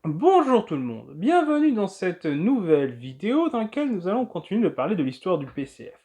Bonjour tout le monde, bienvenue dans cette nouvelle vidéo dans laquelle nous allons continuer de parler de l'histoire du PCF.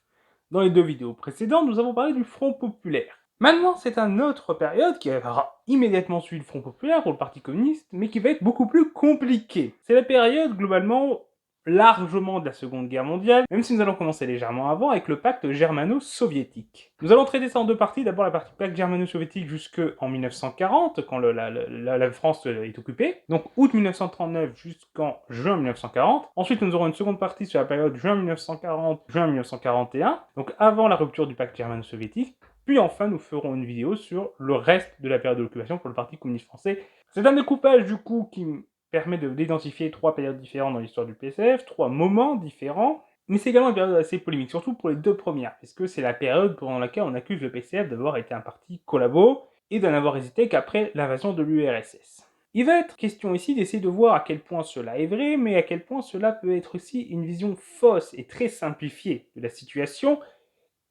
Dans les deux vidéos précédentes, nous avons parlé du Front Populaire. Maintenant, c'est une autre période qui aura immédiatement suivi le Front Populaire pour le Parti communiste, mais qui va être beaucoup plus compliquée. C'est la période, globalement, largement de la Seconde Guerre mondiale, même si nous allons commencer légèrement avant avec le pacte germano-soviétique. Nous allons traiter ça en deux parties, d'abord la partie pacte germano-soviétique jusqu'en 1940, quand la France est occupée, donc août 1939 jusqu'en juin 1940. Ensuite, nous aurons une seconde partie sur la période juin 1940-juin 1941, donc avant la rupture du pacte germano-soviétique, puis enfin, nous ferons une vidéo sur le reste de la période de l'occupation pour le Parti communiste français. C'est un découpage, du coup, qui permet d'identifier trois périodes différentes dans l'histoire du PCF, trois moments différents, mais c'est également une période assez polémique, surtout pour les deux premières, puisque c'est la période pendant laquelle on accuse le PCF d'avoir été un parti collabo et d'en avoir hésité qu'après l'invasion de l'URSS. Il va être question ici d'essayer de voir à quel point cela est vrai, mais à quel point cela peut être aussi une vision fausse et très simplifiée de la situation,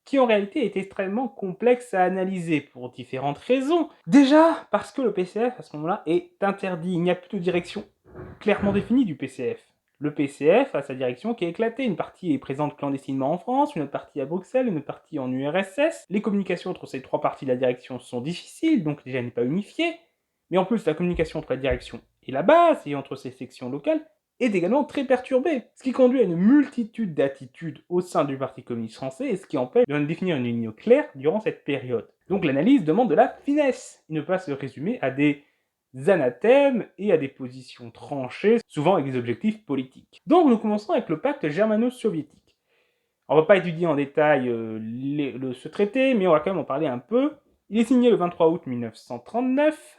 qui en réalité est extrêmement complexe à analyser pour différentes raisons. Déjà, parce que le PCF, à ce moment-là, est interdit. Il n'y a plus de direction clairement définie du PCF. Le PCF a sa direction qui est éclatée. Une partie est présente clandestinement en France, une autre partie à Bruxelles, une autre partie en URSS. Les communications entre ces trois parties de la direction sont difficiles, donc déjà n'est pas unifiée. Mais en plus, la communication entre la direction et la base, et entre ces sections locales, est également très perturbé, ce qui conduit à une multitude d'attitudes au sein du Parti communiste français et ce qui empêche de définir une ligne claire durant cette période. Donc l'analyse demande de la finesse, et ne pas se résumer à des anathèmes et à des positions tranchées, souvent avec des objectifs politiques. Donc nous commençons avec le pacte germano-soviétique. On ne va pas étudier en détail ce traité, mais on va quand même en parler un peu. Il est signé le 23 août 1939,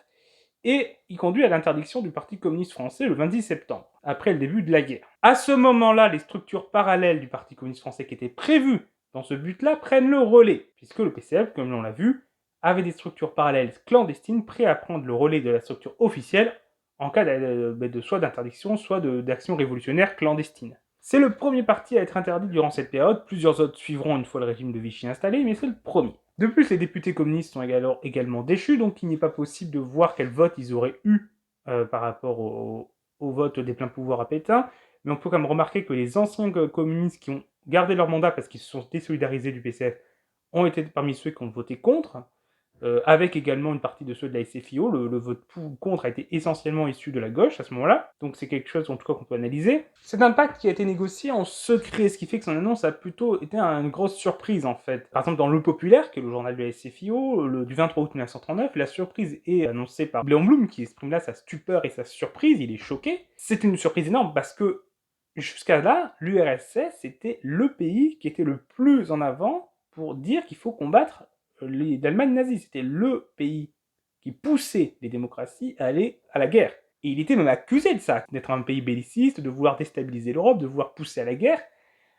et il conduit à l'interdiction du Parti communiste français le 26 septembre, après le début de la guerre. À ce moment-là, les structures parallèles du Parti communiste français qui étaient prévues dans ce but-là prennent le relais, puisque le PCF, comme l'on l'a vu, avait des structures parallèles clandestines prêtes à prendre le relais de la structure officielle en cas de soit d'interdiction, soit d'action révolutionnaire clandestine. C'est le premier parti à être interdit durant cette période, plusieurs autres suivront une fois le régime de Vichy installé, mais c'est le premier. De plus, les députés communistes sont également déchus, donc il n'est pas possible de voir quel vote ils auraient eu par rapport au vote des pleins pouvoirs à Pétain, mais on peut quand même remarquer que les anciens communistes qui ont gardé leur mandat parce qu'ils se sont désolidarisés du PCF ont été parmi ceux qui ont voté contre, avec également une partie de ceux de la SFIO. Le vote contre a été essentiellement issu de la gauche à ce moment-là, donc c'est quelque chose en tout cas qu'on peut analyser. C'est un pacte qui a été négocié en secret, ce qui fait que son annonce a plutôt été une grosse surprise en fait. Par exemple dans Le Populaire, qui est le journal de la SFIO, du 23 août 1939, la surprise est annoncée par Léon Blum, qui exprime là sa stupeur et sa surprise, il est choqué. C'est une surprise énorme parce que jusqu'à là, l'URSS était le pays qui était le plus en avant pour dire qu'il faut combattre l'Allemagne nazie. C'était le pays qui poussait les démocraties à aller à la guerre. Et il était même accusé de ça, d'être un pays belliciste, de vouloir déstabiliser l'Europe, de vouloir pousser à la guerre,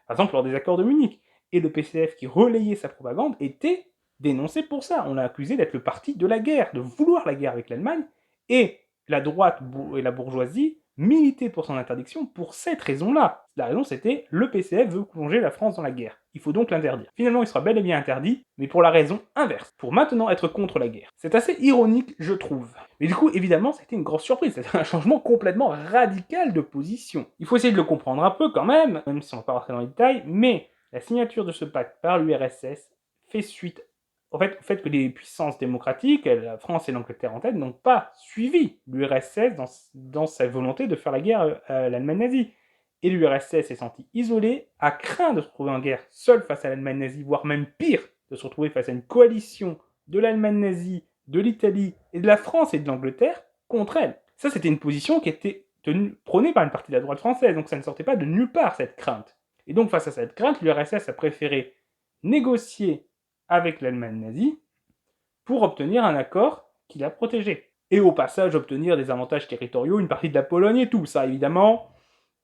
par exemple lors des accords de Munich. Et le PCF qui relayait sa propagande était dénoncé pour ça. On l'a accusé d'être le parti de la guerre, de vouloir la guerre avec l'Allemagne, et la droite et la bourgeoisie militaient pour son interdiction pour cette raison-là. La raison, c'était le PCF veut plonger la France dans la guerre. Il faut donc l'interdire. Finalement, il sera bel et bien interdit, mais pour la raison inverse, pour maintenant être contre la guerre. C'est assez ironique, je trouve. Mais du coup, évidemment, c'était une grosse surprise. C'était un changement complètement radical de position. Il faut essayer de le comprendre un peu quand même si on ne va pas rentrer dans les détails, mais la signature de ce pacte par l'URSS fait suite au fait que les puissances démocratiques, la France et l'Angleterre en tête, n'ont pas suivi l'URSS dans sa volonté de faire la guerre à l'Allemagne nazie. Et l'URSS s'est senti isolée, a craint de se retrouver en guerre seule face à l'Allemagne nazie, voire même pire, de se retrouver face à une coalition de l'Allemagne nazie, de l'Italie et de la France et de l'Angleterre contre elle. Ça, c'était une position qui était prônée par une partie de la droite française, donc ça ne sortait pas de nulle part, cette crainte. Et donc, face à cette crainte, l'URSS a préféré négocier avec l'Allemagne nazie pour obtenir un accord qui la protégeait. Et au passage, obtenir des avantages territoriaux, une partie de la Pologne et tout. Ça, évidemment,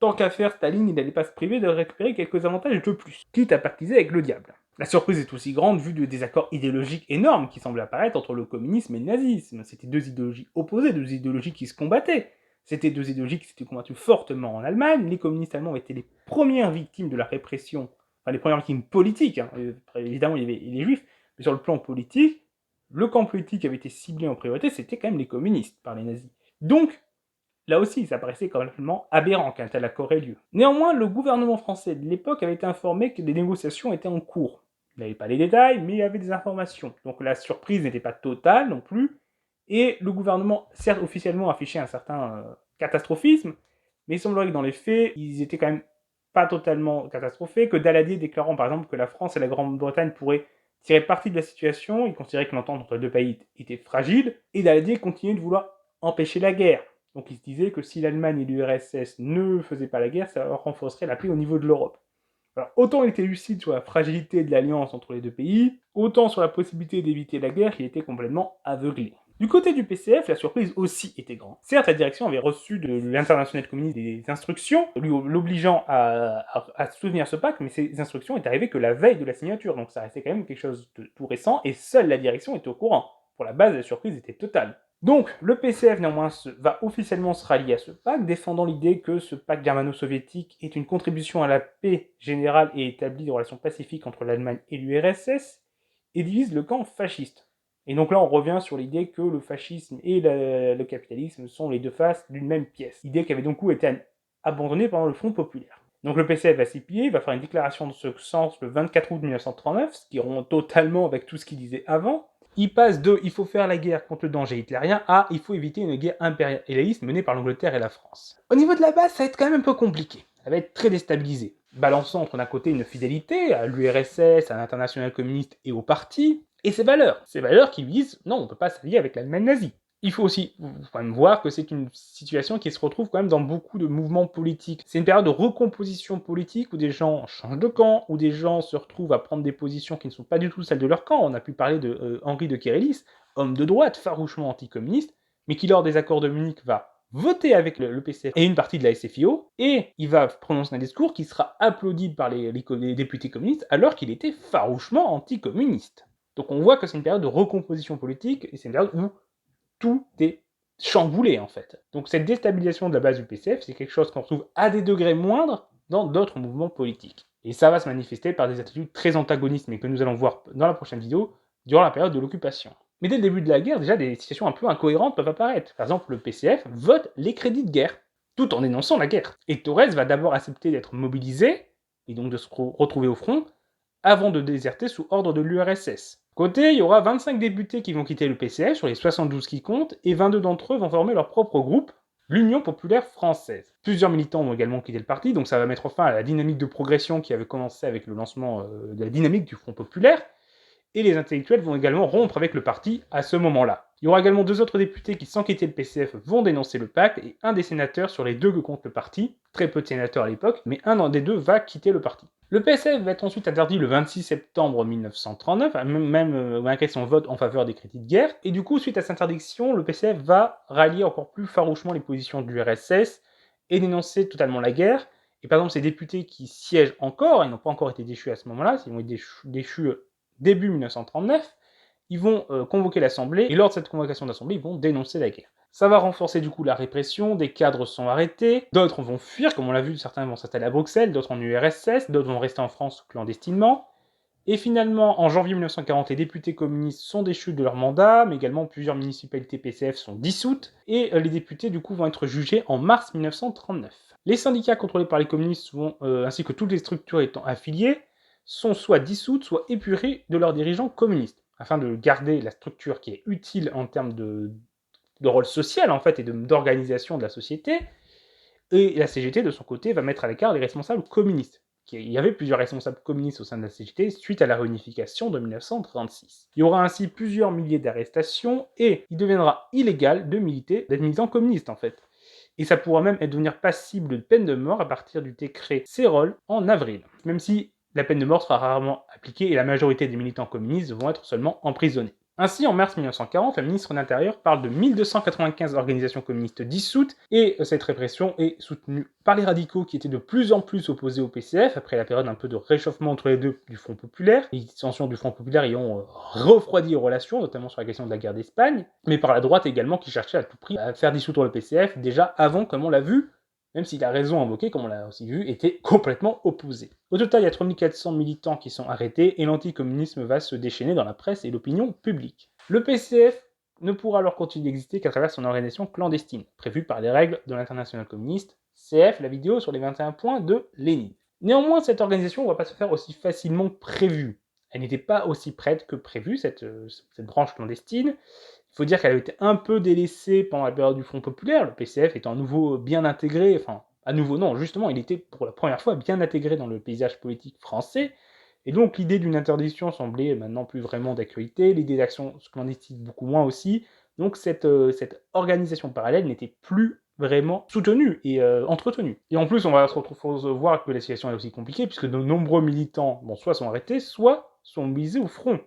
tant qu'à faire, Staline, il n'allait pas se priver de récupérer quelques avantages de plus, quitte à pactiser avec le diable. La surprise est aussi grande vu des désaccords idéologiques énormes qui semblaient apparaître entre le communisme et le nazisme. C'était deux idéologies opposées, deux idéologies qui se combattaient. C'était deux idéologies qui s'étaient combattues fortement en Allemagne. Les communistes allemands étaient les premières victimes de la répression, enfin les premières victimes politiques, hein. Évidemment il y avait les juifs, mais sur le plan politique, le camp politique qui avait été ciblé en priorité, c'était quand même les communistes par les nazis. Donc, Là aussi, ça paraissait complètement aberrant qu'un tel accord ait lieu. Néanmoins, le gouvernement français de l'époque avait été informé que des négociations étaient en cours. Il n'avait pas les détails, mais il y avait des informations. Donc la surprise n'était pas totale non plus, et le gouvernement, certes officiellement, affichait un certain catastrophisme, mais il semblerait que dans les faits, ils étaient quand même pas totalement catastrophés, que Daladier déclarant par exemple que la France et la Grande-Bretagne pourraient tirer parti de la situation, il considérait que l'entente entre les deux pays était fragile, et Daladier continuait de vouloir empêcher la guerre. Donc il se disait que si l'Allemagne et l'URSS ne faisaient pas la guerre, ça renforcerait la paix au niveau de l'Europe. Alors, autant il était lucide sur la fragilité de l'alliance entre les deux pays, autant sur la possibilité d'éviter la guerre, il était complètement aveuglé. Du côté du PCF, la surprise aussi était grande. Certes, la direction avait reçu de l'international communiste des instructions, l'obligeant à soutenir ce pacte, mais ces instructions étaient arrivées que la veille de la signature, donc ça restait quand même quelque chose de tout récent, et seule la direction était au courant. Pour la base, la surprise était totale. Donc, le PCF néanmoins va officiellement se rallier à ce pacte, défendant l'idée que ce pacte germano-soviétique est une contribution à la paix générale et établit des relations pacifiques entre l'Allemagne et l'URSS, et divise le camp fasciste. Et donc là, on revient sur l'idée que le fascisme et le capitalisme sont les deux faces d'une même pièce. Idée qui avait donc été abandonnée pendant le Front populaire. Donc le PCF va s'y plier, va faire une déclaration de ce sens le 24 août 1939, ce qui rompt totalement avec tout ce qu'il disait avant. Il passe de « il faut faire la guerre contre le danger hitlérien » à « il faut éviter une guerre impérialiste menée par l'Angleterre et la France ». Au niveau de la base, ça va être quand même un peu compliqué. Ça va être très déstabilisé. Balançant entre d'un côté une fidélité à l'URSS, à l'international communiste et au parti, et ses valeurs qui lui disent non, on ne peut pas s'allier avec l'Allemagne nazie. Il faut aussi quand même voir que c'est une situation qui se retrouve quand même dans beaucoup de mouvements politiques. C'est une période de recomposition politique où des gens changent de camp, où des gens se retrouvent à prendre des positions qui ne sont pas du tout celles de leur camp. On a pu parler de Henri de Kérélis, homme de droite farouchement anticommuniste, mais qui lors des accords de Munich va voter avec le PCF et une partie de la SFIO, et il va prononcer un discours qui sera applaudi par les députés communistes alors qu'il était farouchement anticommuniste. Donc on voit que c'est une période de recomposition politique, et c'est une période où tout est chamboulé en fait. Donc cette déstabilisation de la base du PCF, c'est quelque chose qu'on retrouve à des degrés moindres dans d'autres mouvements politiques. Et ça va se manifester par des attitudes très antagonistes, mais que nous allons voir dans la prochaine vidéo, durant la période de l'occupation. Mais dès le début de la guerre, déjà des situations un peu incohérentes peuvent apparaître. Par exemple, le PCF vote les crédits de guerre, tout en dénonçant la guerre. Et Torres va d'abord accepter d'être mobilisé, et donc de se retrouver au front, avant de déserter sous ordre de l'URSS. Côté, il y aura 25 députés qui vont quitter le PCF sur les 72 qui comptent, et 22 d'entre eux vont former leur propre groupe, l'Union populaire française. Plusieurs militants vont également quitter le parti, donc ça va mettre fin à la dynamique de progression qui avait commencé avec le lancement de la dynamique du Front populaire, et les intellectuels vont également rompre avec le parti à ce moment-là. Il y aura également 2 autres députés qui, sans quitter le PCF, vont dénoncer le pacte, et un des sénateurs sur les 2 que compte le parti, très peu de sénateurs à l'époque, mais un des 2 va quitter le parti. Le PCF va être ensuite interdit le 26 septembre 1939, malgré son vote en faveur des crédits de guerre, et du coup, suite à cette interdiction, le PCF va rallier encore plus farouchement les positions de l'URSS et dénoncer totalement la guerre. Et par exemple, ces députés qui siègent encore, ils n'ont pas encore été déchus à ce moment-là, ils vont être déchus début 1939, ils vont convoquer l'Assemblée, et lors de cette convocation d'Assemblée, ils vont dénoncer la guerre. Ça va renforcer du coup la répression, des cadres sont arrêtés, d'autres vont fuir, comme on l'a vu, certains vont s'installer à Bruxelles, d'autres en URSS, d'autres vont rester en France clandestinement, et finalement, en janvier 1940, les députés communistes sont déchus de leur mandat, mais également plusieurs municipalités PCF sont dissoutes, et les députés du coup vont être jugés en mars 1939. Les syndicats contrôlés par les communistes ainsi que toutes les structures étant affiliées, sont soit dissoutes, soit épurées de leurs dirigeants communistes, afin de garder la structure qui est utile en termes de rôle social en fait et d'organisation de la société, et la CGT de son côté va mettre à l'écart les responsables communistes. Il y avait plusieurs responsables communistes au sein de la CGT suite à la réunification de 1936. Il y aura ainsi plusieurs milliers d'arrestations et il deviendra illégal d'être militant communiste en fait. Et ça pourra même devenir passible de peine de mort à partir du décret Sérol en avril. Même si la peine de mort sera rarement appliquée et la majorité des militants communistes vont être seulement emprisonnés. Ainsi, en mars 1940, la ministre de l'Intérieur parle de 1295 organisations communistes dissoutes, et cette répression est soutenue par les radicaux qui étaient de plus en plus opposés au PCF, après la période un peu de réchauffement entre les deux du Front populaire, les tensions du Front populaire ayant refroidi les relations, notamment sur la question de la guerre d'Espagne, mais par la droite également qui cherchait à tout prix à faire dissoudre le PCF, déjà avant, comme on l'a vu, même si la raison invoquée, comme on l'a aussi vu, était complètement opposée. Au total, il y a 3400 militants qui sont arrêtés, et l'anticommunisme va se déchaîner dans la presse et l'opinion publique. Le PCF ne pourra alors continuer d'exister qu'à travers son organisation clandestine, prévue par les règles de l'Internationale communiste, CF, la vidéo sur les 21 points de Lénine. Néanmoins, cette organisation ne va pas se faire aussi facilement que prévu. Elle n'était pas aussi prête que prévu, cette branche clandestine. Il faut dire qu'elle avait été un peu délaissée pendant la période du Front populaire, le PCF étant à nouveau bien intégré, enfin, à nouveau non, justement, il était pour la première fois bien intégré dans le paysage politique français, et donc l'idée d'une interdiction semblait maintenant plus vraiment d'actualité, l'idée d'action clandestine beaucoup moins aussi, donc cette organisation parallèle n'était plus vraiment soutenue et entretenue. Et en plus, on va se retrouver voir que la situation est aussi compliquée, puisque de nombreux militants, bon, soit sont arrêtés, soit sont misés au front.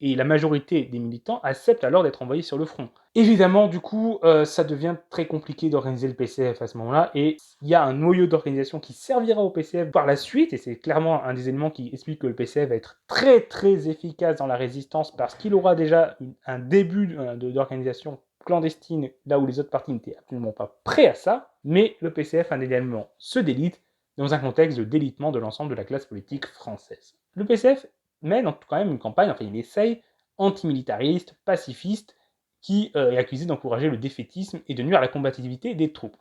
Et la majorité des militants acceptent alors d'être envoyés sur le front. Évidemment, du coup, ça devient très compliqué d'organiser le PCF à ce moment-là, et il y a un noyau d'organisation qui servira au PCF par la suite, et c'est clairement un des éléments qui explique que le PCF va être très très efficace dans la résistance, parce qu'il aura déjà un début d'organisation clandestine, là où les autres partis n'étaient absolument pas prêts à ça, mais le PCF indéniablement se délite dans un contexte de délitement de l'ensemble de la classe politique française. Le PCF mène quand même une campagne, enfin il essaye, antimilitariste, pacifiste, qui est accusé d'encourager le défaitisme et de nuire à la combativité des troupes.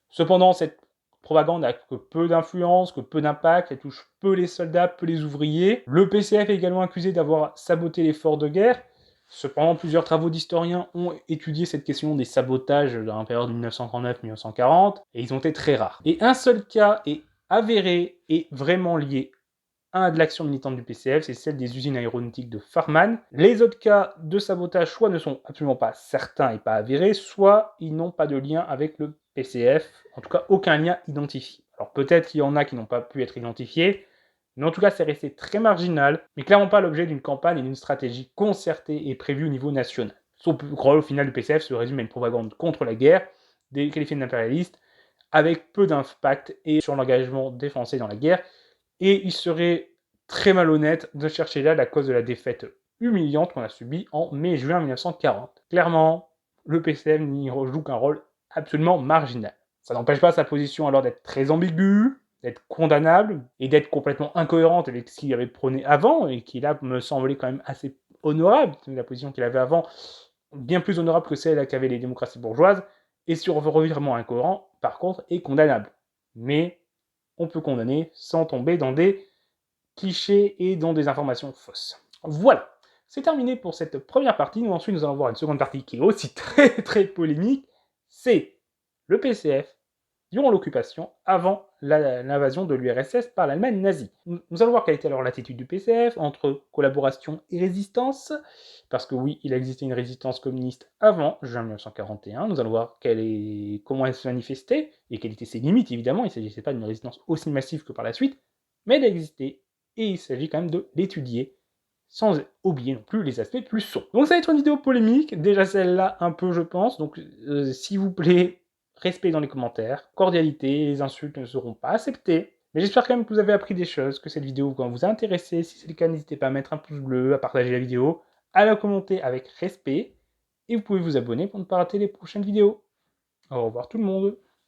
Cependant, cette propagande n'a que peu d'influence, que peu d'impact, elle touche peu les soldats, peu les ouvriers. Le PCF est également accusé d'avoir saboté l'effort de guerre. Cependant, plusieurs travaux d'historiens ont étudié cette question des sabotages dans la période 1939-1940, et ils ont été très rares. Et un seul cas est avéré et vraiment lié de l'action militante du PCF, c'est celle des usines aéronautiques de Farman. Les autres cas de sabotage, soit ne sont absolument pas certains et pas avérés, soit ils n'ont pas de lien avec le PCF, en tout cas aucun lien identifié. Alors peut-être qu'il y en a qui n'ont pas pu être identifiés, mais en tout cas c'est resté très marginal, mais clairement pas l'objet d'une campagne et d'une stratégie concertée et prévue au niveau national. Son rôle au final du PCF se résume à une propagande contre la guerre, qualifiée d'impérialiste, avec peu d'impact et sur l'engagement des Français dans la guerre, et il serait très malhonnête de chercher là la cause de la défaite humiliante qu'on a subie en mai-juin 1940. Clairement, le PCF n'y joue qu'un rôle absolument marginal. Ça n'empêche pas sa position alors d'être très ambiguë, d'être condamnable, et d'être complètement incohérente avec ce qu'il avait prôné avant, et qui là me semblait quand même assez honorable, la position qu'il avait avant, bien plus honorable que celle qu'avaient les démocraties bourgeoises, et sur revirement incohérent, par contre, est condamnable. Mais on peut condamner sans tomber dans des clichés et dans des informations fausses. Voilà, c'est terminé pour cette première partie. Ensuite, nous allons voir une seconde partie qui est aussi très très polémique. C'est le PCF durant l'occupation, avant l'invasion de l'URSS par l'Allemagne nazie. Nous allons voir quelle était alors l'attitude du PCF entre collaboration et résistance, parce que oui, il existait une résistance communiste avant juin 1941. Nous allons voir comment elle se manifestait, et quelles étaient ses limites, évidemment. Il ne s'agissait pas d'une résistance aussi massive que par la suite, mais elle existait, et il s'agit quand même de l'étudier, sans oublier non plus les aspects plus sombres. Donc ça va être une vidéo polémique, déjà celle-là un peu je pense, donc s'il vous plaît, respect dans les commentaires, cordialité, les insultes ne seront pas acceptées. Mais j'espère quand même que vous avez appris des choses, que cette vidéo vous a intéressé. Si c'est le cas, n'hésitez pas à mettre un pouce bleu, à partager la vidéo, à la commenter avec respect, et vous pouvez vous abonner pour ne pas rater les prochaines vidéos. Au revoir tout le monde.